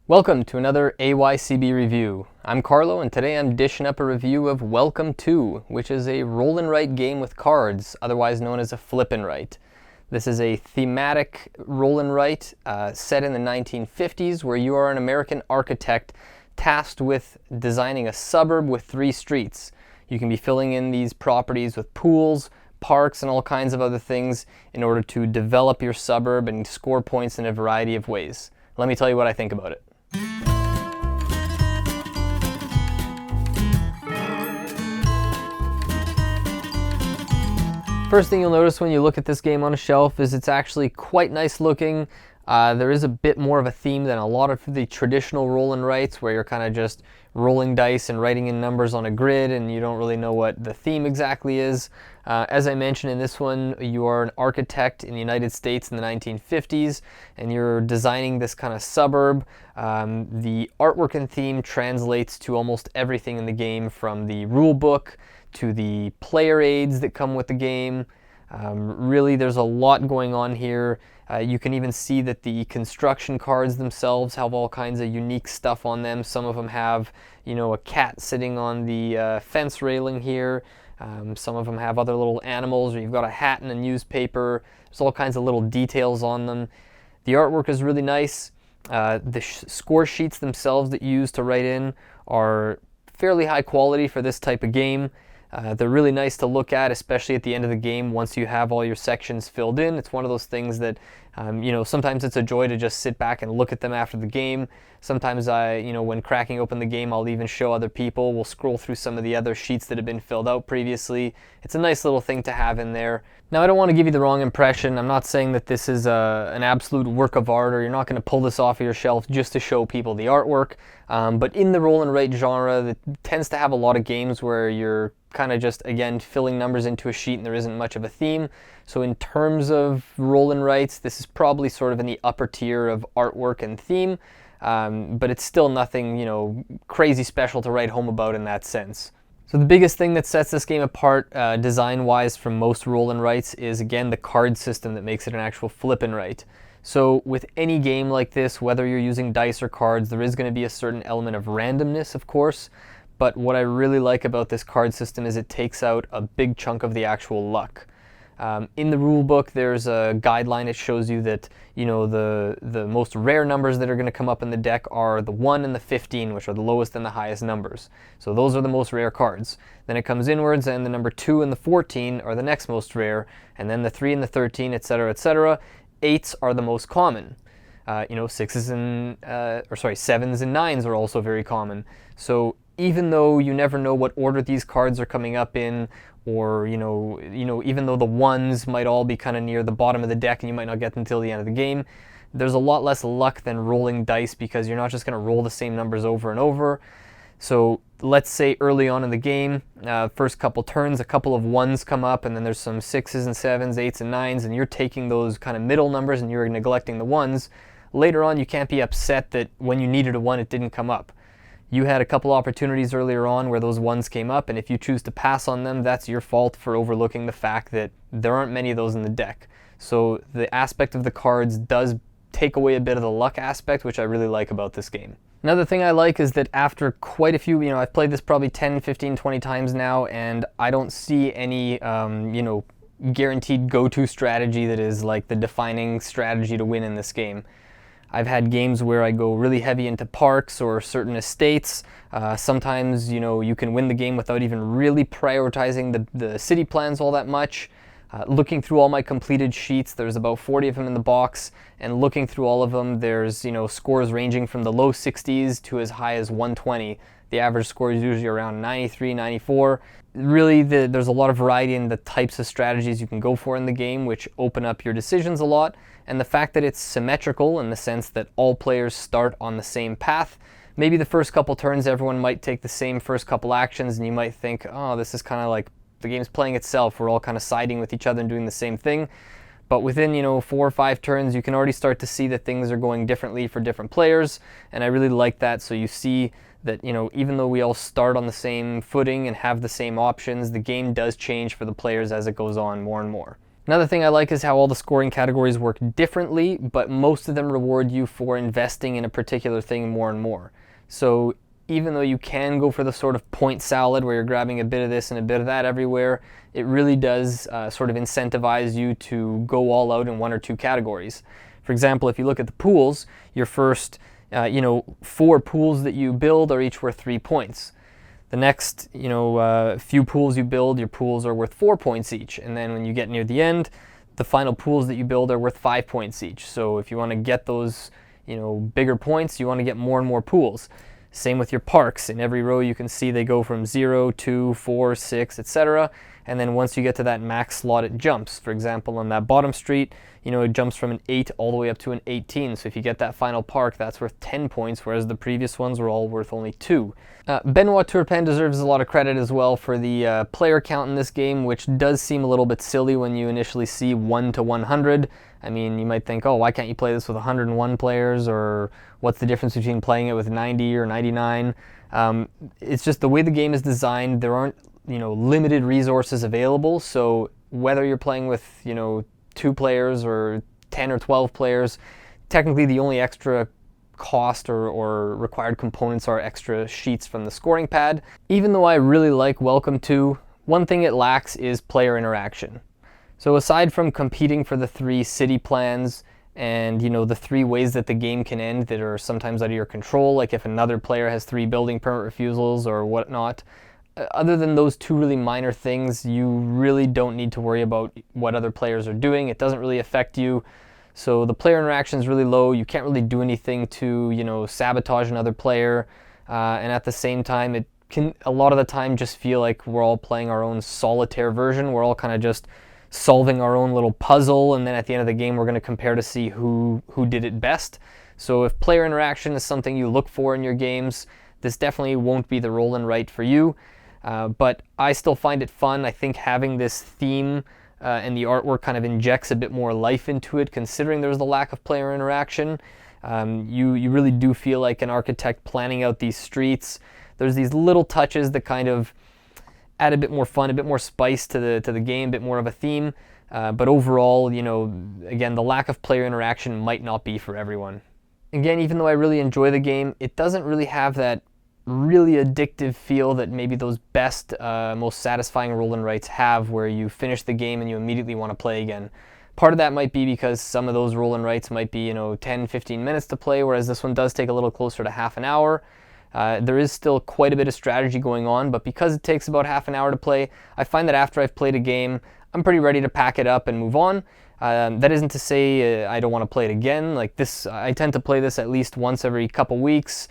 Welcome to another AYCB review. I'm Carlo, and today I'm dishing up a review of Welcome To, which is a roll and write game with cards, otherwise known as a flip and write. This is a thematic roll and write set in the 1950s, where you are an American architect tasked with designing a suburb with 3 streets. You can be filling in these properties with pools, parks, and all kinds of other things in order to develop your suburb and score points in a variety of ways. Let me tell you what I think about it. First thing you'll notice when you look at this game on a shelf is it's actually quite nice looking. There is a bit more of a theme than a lot of the traditional roll and writes, where you're kind of just rolling dice and writing in numbers on a grid and you don't really know what the theme exactly is. As I mentioned, in this one, you are an architect in the United States in the 1950s and you're designing this kind of suburb. The artwork and theme translates to almost everything in the game, from the rule book to the player aids that come with the game. Really, there's a lot going on here. You can even see that the construction cards themselves have all kinds of unique stuff on them. Some of them have, a cat sitting on the fence railing here. Some of them have other little animals, or you've got a hat and a newspaper. There's all kinds of little details on them. The artwork is really nice. The score sheets themselves that you use to write in are fairly high quality for this type of game. They're really nice to look at, especially at the end of the game once you have all your sections filled in. It's one of those things that, sometimes it's a joy to just sit back and look at them after the game. Sometimes when cracking open the game, I'll even show other people. We'll scroll through some of the other sheets that have been filled out previously. It's a nice little thing to have in there. Now, I don't want to give you the wrong impression. I'm not saying that this is an absolute work of art, or you're not going to pull this off of your shelf just to show people the artwork. But in the roll and write genre, that tends to have a lot of games where you're kind of just, again, filling numbers into a sheet and there isn't much of a theme. So in terms of roll and writes, this is probably sort of in the upper tier of artwork and theme, but it's still nothing, crazy special to write home about in that sense. So the biggest thing that sets this game apart design-wise from most roll and writes is, again, the card system that makes it an actual flip and write. So with any game like this, whether you're using dice or cards, there is going to be a certain element of randomness, of course. But what I really like about this card system is it takes out a big chunk of the actual luck. In the rule book, there's a guideline that shows you that, the most rare numbers that are going to come up in the deck are the 1 and the 15, which are the lowest and the highest numbers. So those are the most rare cards. Then it comes inwards, and the number 2 and the 14 are the next most rare, and then the 3 and the 13, etc., etc. 8s are the most common. 6s and, sevens and 9s are also very common. So even though you never know what order these cards are coming up in, or even though the 1s might all be kind of near the bottom of the deck and you might not get them until the end of the game, there's a lot less luck than rolling dice, because you're not just going to roll the same numbers over and over. So let's say early on in the game, first couple turns, a couple of 1s come up, and then there's some 6s and 7s, 8s and 9s, and you're taking those kind of middle numbers and you're neglecting the 1s. Later on, you can't be upset that when you needed a 1, it didn't come up. You had a couple opportunities earlier on where those 1s came up, and if you choose to pass on them, that's your fault for overlooking the fact that there aren't many of those in the deck. So the aspect of the cards does take away a bit of the luck aspect, which I really like about this game. Another thing I like is that after quite a few, I've played this probably 10, 15, 20 times now, and I don't see any, guaranteed go-to strategy that is like the defining strategy to win in this game. I've had games where I go really heavy into parks or certain estates. Sometimes, you can win the game without even really prioritizing the city plans all that much. Looking through all my completed sheets, there's about 40 of them in the box, and looking through all of them, there's, scores ranging from the low 60s to as high as 120. The average score is usually around 93, 94. Really, there's a lot of variety in the types of strategies you can go for in the game, which open up your decisions a lot. And the fact that it's symmetrical in the sense that all players start on the same path. Maybe the first couple turns, everyone might take the same first couple actions, and you might think, oh, this is kind of like the game's playing itself. We're all kind of siding with each other and doing the same thing. But within, 4 or 5 turns, you can already start to see that things are going differently for different players. And I really like that. So you see that, even though we all start on the same footing and have the same options, the game does change for the players as it goes on more and more. Another thing I like is how all the scoring categories work differently, but most of them reward you for investing in a particular thing more and more. So even though you can go for the sort of point salad where you're grabbing a bit of this and a bit of that everywhere, it really does sort of incentivize you to go all out in one or two categories. For example, if you look at the pools, your first 4 pools that you build are each worth 3 points. The next, few pools you build, your pools are worth 4 points each. And then when you get near the end, the final pools that you build are worth 5 points each. So if you want to get those, bigger points, you want to get more and more pools. Same with your parks. In every row you can see they go from 0, 2, 4, 6, etc. And then once you get to that max slot, it jumps. For example, on that bottom street, it jumps from an 8 all the way up to an 18. So if you get that final park, that's worth 10 points, whereas the previous ones were all worth only 2. Benoit Turpin deserves a lot of credit as well for the player count in this game, which does seem a little bit silly when you initially see 1 to 100. I mean, you might think, oh, why can't you play this with 101 players, or what's the difference between playing it with 90 or 99? It's just the way the game is designed. There aren't limited resources available, so whether you're playing with 2 players or 10 or 12 players, technically the only extra cost or required components are extra sheets from the scoring pad. Even though I really like Welcome To, one thing it lacks is player interaction. So aside from competing for the 3 city plans and the 3 ways that the game can end that are sometimes out of your control, like if another player has 3 building permit refusals or whatnot, other than those 2 really minor things, you really don't need to worry about what other players are doing. It doesn't really affect you. So the player interaction is really low. You can't really do anything to, sabotage another player. And at the same time, it can a lot of the time just feel like we're all playing our own solitaire version. We're all kind of just solving our own little puzzle, and then at the end of the game, we're going to compare to see who did it best. So if player interaction is something you look for in your games, this definitely won't be the roll and write for you. But I still find it fun. I think having this theme and the artwork kind of injects a bit more life into it, considering there's the lack of player interaction. You really do feel like an architect planning out these streets. There's these little touches that kind of add a bit more fun, a bit more spice to the game, a bit more of a theme. But overall, again, the lack of player interaction might not be for everyone. Again, even though I really enjoy the game, it doesn't really have that really addictive feel that maybe those best, most satisfying roll and writes have, where you finish the game and you immediately want to play again. Part of that might be because some of those roll and writes might be 10, 15 minutes to play, whereas this one does take a little closer to half an hour. There is still quite a bit of strategy going on, but because it takes about half an hour to play, I find that after I've played a game, I'm pretty ready to pack it up and move on. That isn't to say I don't want to play it again. Like this, I tend to play this at least once every couple weeks.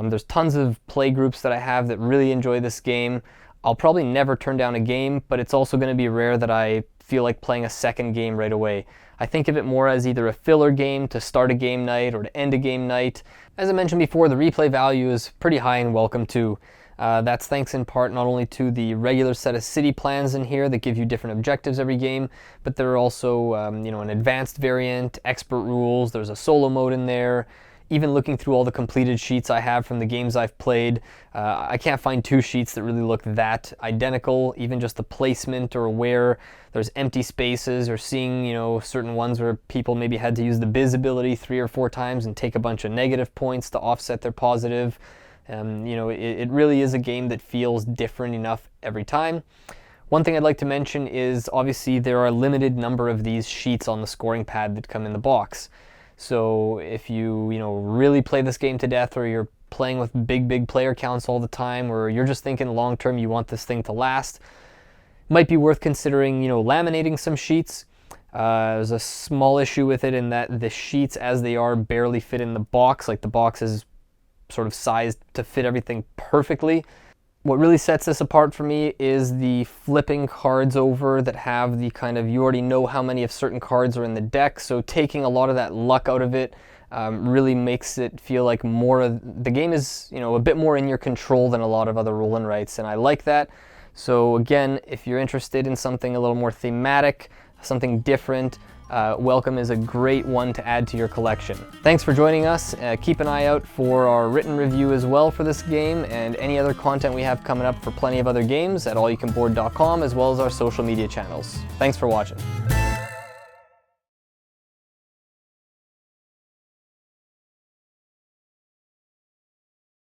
There's tons of play groups that I have that really enjoy this game. I'll probably never turn down a game, but it's also going to be rare that I feel like playing a second game right away. I think of it more as either a filler game to start a game night or to end a game night. As I mentioned before, the replay value is pretty high in Welcome To. That's thanks in part not only to the regular set of city plans in here that give you different objectives every game, but there are also an advanced variant, expert rules, there's a solo mode in there. Even looking through all the completed sheets I have from the games I've played, I can't find 2 sheets that really look that identical. Even just the placement or where there's empty spaces, or seeing certain ones where people maybe had to use the biz ability 3 or 4 times and take a bunch of negative points to offset their positive. It really is a game that feels different enough every time. One thing I'd like to mention is obviously there are a limited number of these sheets on the scoring pad that come in the box. So if you really play this game to death, or you're playing with big player counts all the time, or you're just thinking long term you want this thing to last, it might be worth considering laminating some sheets. There's a small issue with it in that the sheets as they are barely fit in the box. Like the box is sort of sized to fit everything perfectly. What really sets this apart for me is the flipping cards over that have the kind of, you already know how many of certain cards are in the deck, so taking a lot of that luck out of it really makes it feel like more of the game is a bit more in your control than a lot of other roll and writes, and I like that. So again, if you're interested in something a little more thematic, something different, Welcome is a great one to add to your collection. Thanks for joining us. Keep an eye out for our written review as well for this game, and any other content we have coming up for plenty of other games at allyoucanboard.com, as well as our social media channels. Thanks for watching.